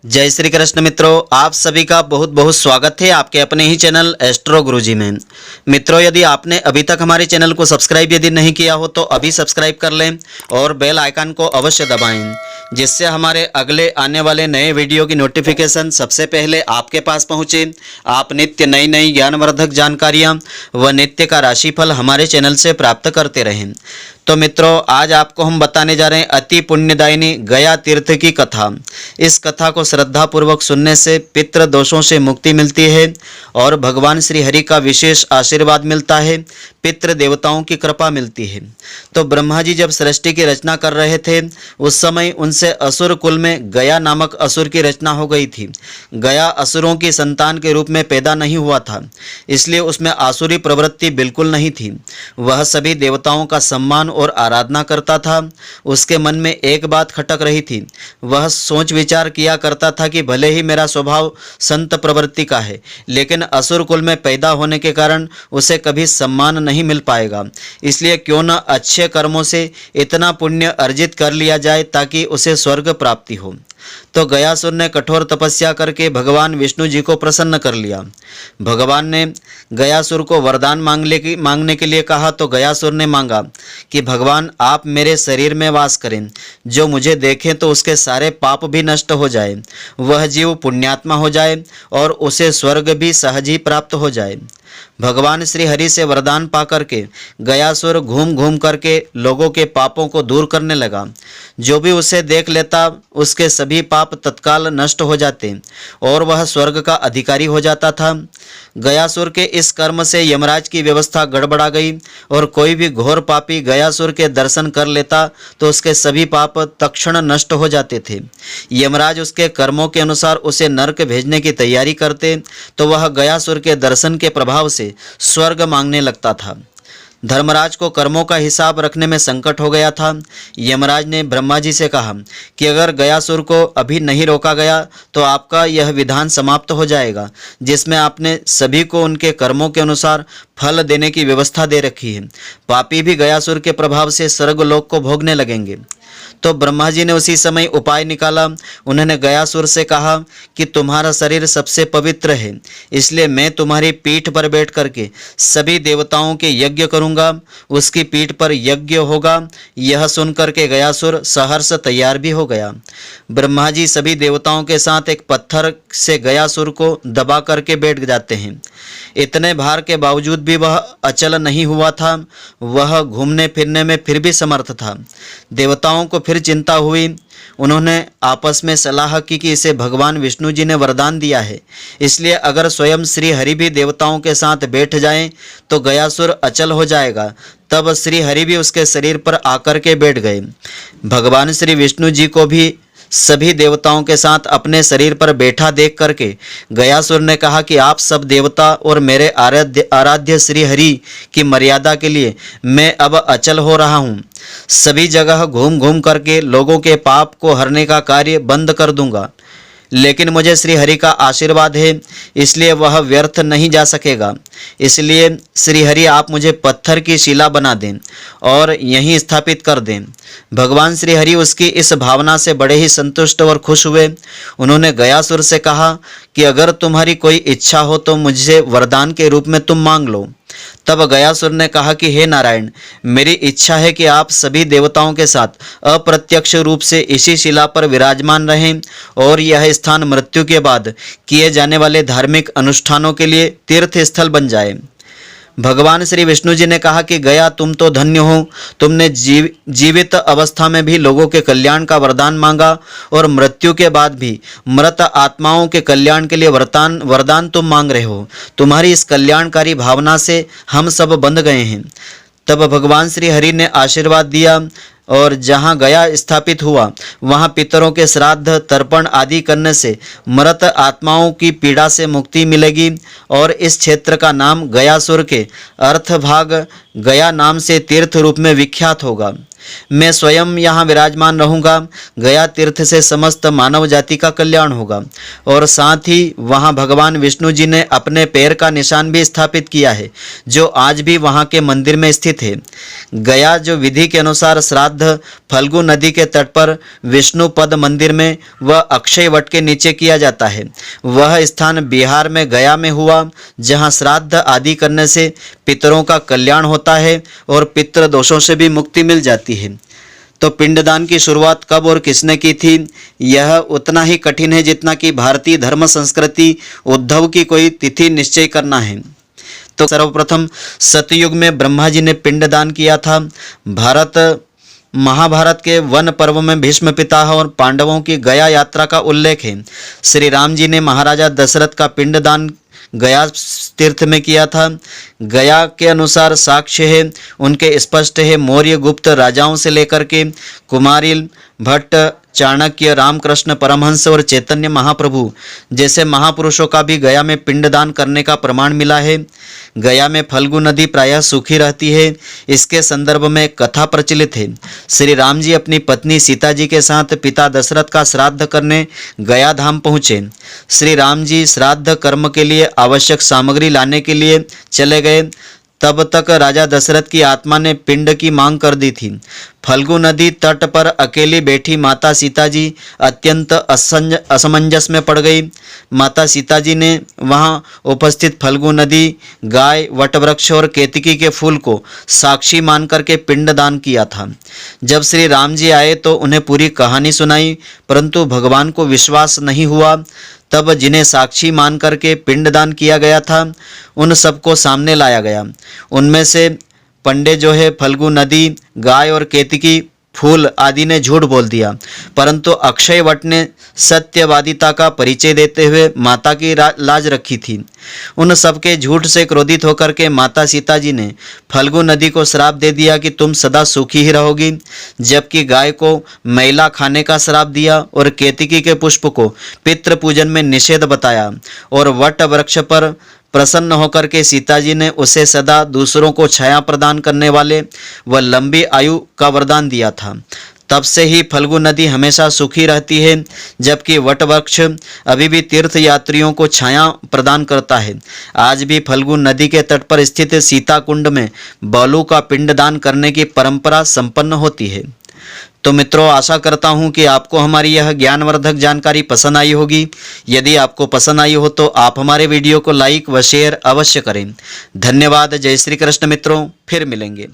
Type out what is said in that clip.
जय श्री कृष्ण मित्रों, आप सभी का बहुत बहुत स्वागत है आपके अपने ही चैनल एस्ट्रो गुरुजी में। मित्रों, यदि आपने अभी तक हमारे चैनल को सब्सक्राइब यदि नहीं किया हो तो अभी सब्सक्राइब कर लें और बेल आइकन को अवश्य दबाएं, जिससे हमारे अगले आने वाले नए वीडियो की नोटिफिकेशन सबसे पहले आपके पास पहुंचे। आप नित्य नई नई ज्ञानवर्धक जानकारियाँ व नित्य का राशिफल हमारे चैनल से प्राप्त करते रहें। तो मित्रों, आज आपको हम बताने जा रहे हैं अति पुण्यदायिनी गया तीर्थ की कथा। इस कथा को श्रद्धा पूर्वक सुनने से पितृ दोषों से मुक्ति मिलती है और भगवान श्री हरि का विशेष आशीर्वाद मिलता है, पितृ देवताओं की कृपा मिलती है। तो ब्रह्मा जी जब सृष्टि की रचना कर रहे थे उस समय उनसे असुर कुल में गया नामक असुर की रचना हो गई थी। गया असुरों की संतान के रूप में पैदा नहीं हुआ था, इसलिए उसमें आसुरी प्रवृत्ति बिल्कुल नहीं थी। वह सभी देवताओं का सम्मान और आराधना करता था। उसके मन में एक बात खटक रही थी। वह सोच विचार किया करता था कि भले ही मेरा स्वभाव संत प्रवृत्ति का है, लेकिन असुर कुल में पैदा होने के कारण उसे कभी सम्मान नहीं मिल पाएगा। इसलिए क्यों न अच्छे कर्मों से इतना पुण्य अर्जित कर लिया जाए ताकि उसे स्वर्ग प्राप्ति हो। तो गयासुर ने कठोर तपस्या करके भगवान विष्णु जी को प्रसन्न कर लिया। भगवान ने गयासुर को वरदान मांगने के लिए कहा तो गयासुर ने मांगा कि भगवान आप मेरे शरीर में वास करें, जो मुझे देखें तो उसके सारे पाप भी नष्ट हो जाए, वह जीव पुण्यात्मा हो जाए और उसे स्वर्ग भी सहज ही प्राप्त हो जाए। भगवान श्री हरि से वरदान पा करके गयासुर घूम घूम करके लोगों के पापों को दूर करने लगा। जो भी उसे देख लेता उसके सभी पाप तत्काल नष्ट हो जाते और वह स्वर्ग का अधिकारी हो जाता था। गयासुर के इस कर्म से यमराज की व्यवस्था गड़बड़ा गई और कोई भी घोर पापी गयासुर के दर्शन कर लेता तो उसके सभी पाप तत्क्षण नष्ट हो जाते थे। यमराज उसके कर्मों के अनुसार उसे नरक भेजने की तैयारी करते तो वह गयासुर के दर्शन के प्रभाव से स्वर्ग मांगने लगता था। धर्मराज को कर्मों का हिसाब रखने में संकट हो गया था। यमराज ने ब्रह्मा जी से कहा कि अगर गयासुर को अभी नहीं रोका गया तो आपका यह विधान समाप्त हो जाएगा, जिसमें आपने सभी को उनके कर्मों के अनुसार फल देने की व्यवस्था दे रखी है। पापी भी गयासुर के प्रभाव से स्वर्गलोक को भोगने लगेंगे। तो ब्रह्मा जी ने उसी समय उपाय निकाला। उन्होंने गयासुर से कहा कि तुम्हारा शरीर सबसे पवित्र है, इसलिए मैं तुम्हारी पीठ पर बैठ करके सभी देवताओं के यज्ञ करूंगा, उसकी पीठ पर यज्ञ होगा। यह सुनकर के गयासुर सहर्ष तैयार भी हो गया। ब्रह्मा जी सभी देवताओं के साथ एक पत्थर से गयासुर को दबा करके बैठ जाते हैं। इतने भार के बावजूद भी वह अचल नहीं हुआ था, वह घूमने फिरने में फिर भी समर्थ था। देवताओं को फिर चिंता हुई। उन्होंने आपस में सलाह की कि इसे भगवान विष्णु जी ने वरदान दिया है, इसलिए अगर स्वयं श्री हरि भी देवताओं के साथ बैठ जाएं तो गयासुर अचल हो जाएगा। तब श्री हरि भी उसके शरीर पर आकर के बैठ गए। भगवान श्री विष्णु जी को भी सभी देवताओं के साथ अपने शरीर पर बैठा देख करके गयासुर ने कहा कि आप सब देवता और मेरे आराध्य श्री हरि की मर्यादा के लिए मैं अब अचल हो रहा हूँ। सभी जगह घूम घूम करके लोगों के पाप को हरने का कार्य बंद कर दूंगा, लेकिन मुझे श्री हरि का आशीर्वाद है, इसलिए वह व्यर्थ नहीं जा सकेगा। इसलिए श्री हरि आप मुझे पत्थर की शिला बना दें और यहीं स्थापित कर दें। भगवान श्री हरि उसकी इस भावना से बड़े ही संतुष्ट और खुश हुए। उन्होंने गयासुर से कहा कि अगर तुम्हारी कोई इच्छा हो तो मुझे वरदान के रूप में तुम मांग लो। तब गयासुर ने कहा कि हे नारायण, मेरी इच्छा है कि आप सभी देवताओं के साथ अप्रत्यक्ष रूप से इसी शिला पर विराजमान रहें और यह स्थान मृत्यु के बाद किए जाने वाले धार्मिक अनुष्ठानों के लिए तीर्थ स्थल बन जाए। भगवान श्री विष्णु जी ने कहा कि गया तुम तो धन्य हो, तुमने जीवित अवस्था में भी लोगों के कल्याण का वरदान मांगा और मृत्यु के बाद भी मृत आत्माओं के कल्याण के लिए वरदान तुम मांग रहे हो। तुम्हारी इस कल्याणकारी भावना से हम सब बंध गए हैं। तब भगवान श्री हरि ने आशीर्वाद दिया और जहाँ गया स्थापित हुआ वहाँ पितरों के श्राद्ध तर्पण आदि करने से मृत आत्माओं की पीड़ा से मुक्ति मिलेगी और इस क्षेत्र का नाम गयासुर के अर्थभाग गया नाम से तीर्थ रूप में विख्यात होगा। मैं स्वयं यहाँ विराजमान रहूँगा। गया तीर्थ से समस्त मानव जाति का कल्याण होगा। और साथ ही वहाँ भगवान विष्णु जी ने अपने पैर का निशान भी स्थापित किया है, जो आज भी वहाँ के मंदिर में स्थित है। गया जो विधि के अनुसार श्राद्ध फल्गु नदी के तट पर विष्णु पद मंदिर में व अक्षय वट के नीचे किया जाता है, वह स्थान बिहार में गया में हुआ, जहाँ श्राद्ध आदि करने से पितरों का कल्याण होता है और पितृ दोषों से भी मुक्ति मिल जाती है। तो पिंडदान की शुरुआत कब और किसने की थी, यह उतना ही कठिन है जितना कि भारतीय धर्म संस्कृति उद्धव की कोई तिथि निश्चय करना है। तो सर्वप्रथम सतयुग में ब्रह्मा जी ने पिंडदान किया था। महाभारत के वन पर्व में भीष्म पितामह और पांडवों की गया यात्रा का उल्लेख है। श्री राम जी ने महाराजा दशरथ का पिंडदान गया तीर्थ में किया था। गया के अनुसार साक्ष्य है, उनके स्पष्ट है। मौर्य गुप्त राजाओं से लेकर के कुमारिल भट्ट, चाणक्य, रामकृष्ण परमहंस और चैतन्य महाप्रभु जैसे महापुरुषों का भी गया में पिंडदान करने का प्रमाण मिला है। गया में फल्गु नदी प्रायः सूखी रहती है। इसके संदर्भ में कथा प्रचलित है। श्री राम जी अपनी पत्नी सीता जी के साथ पिता दशरथ का श्राद्ध करने गया धाम पहुँचे। श्री राम जी श्राद्ध कर्म के लिए आवश्यक सामग्री लाने के लिए चले गए। तब तक राजा दशरथ की आत्मा ने पिंड की मांग कर दी थी। फल्गु नदी तट पर अकेली बैठी माता सीता जी अत्यंत असमंजस में पड़ गई। माता सीता जी ने वहां उपस्थित फल्गु नदी, गाय, वटवृक्ष और केतकी के फूल को साक्षी मान करके पिंडदान किया था। जब श्री राम जी आए तो उन्हें पूरी कहानी सुनाई, परंतु भगवान को विश्वास नहीं हुआ। तब जिन्हें साक्षी मान करके पिंडदान किया गया था, उन सबको सामने लाया गया। उनमें से पंडे जो है फल्गु नदी, गाय और केतकी फूल आदि ने झूठ बोल दिया, परंतु अक्षय वट ने सत्यवादिता का परिचय देते हुए माता की लाज रखी थी। उन सबके झूठ से क्रोधित होकर के माता सीता जी ने फल्गु नदी को श्राप दे दिया कि तुम सदा सूखी ही रहोगी, जबकि गाय को मैला खाने का श्राप दिया और केतकी के पुष्प को पितृ पूजन में निषेध बताया और वट वृक्ष पर प्रसन्न होकर के सीता जी ने उसे सदा दूसरों को छाया प्रदान करने वाले व लंबी आयु का वरदान दिया था। तब से ही फल्गु नदी हमेशा सूखी रहती है, जबकि वट वृक्ष अभी भी तीर्थ यात्रियों को छाया प्रदान करता है। आज भी फल्गु नदी के तट पर स्थित सीता कुंड में बालू का पिंडदान करने की परंपरा संपन्न होती है। तो मित्रों, आशा करता हूं कि आपको हमारी यह ज्ञानवर्धक जानकारी पसंद आई होगी। यदि आपको पसंद आई हो तो आप हमारे वीडियो को लाइक व शेयर अवश्य करें। धन्यवाद। जय श्री कृष्ण मित्रों, फिर मिलेंगे।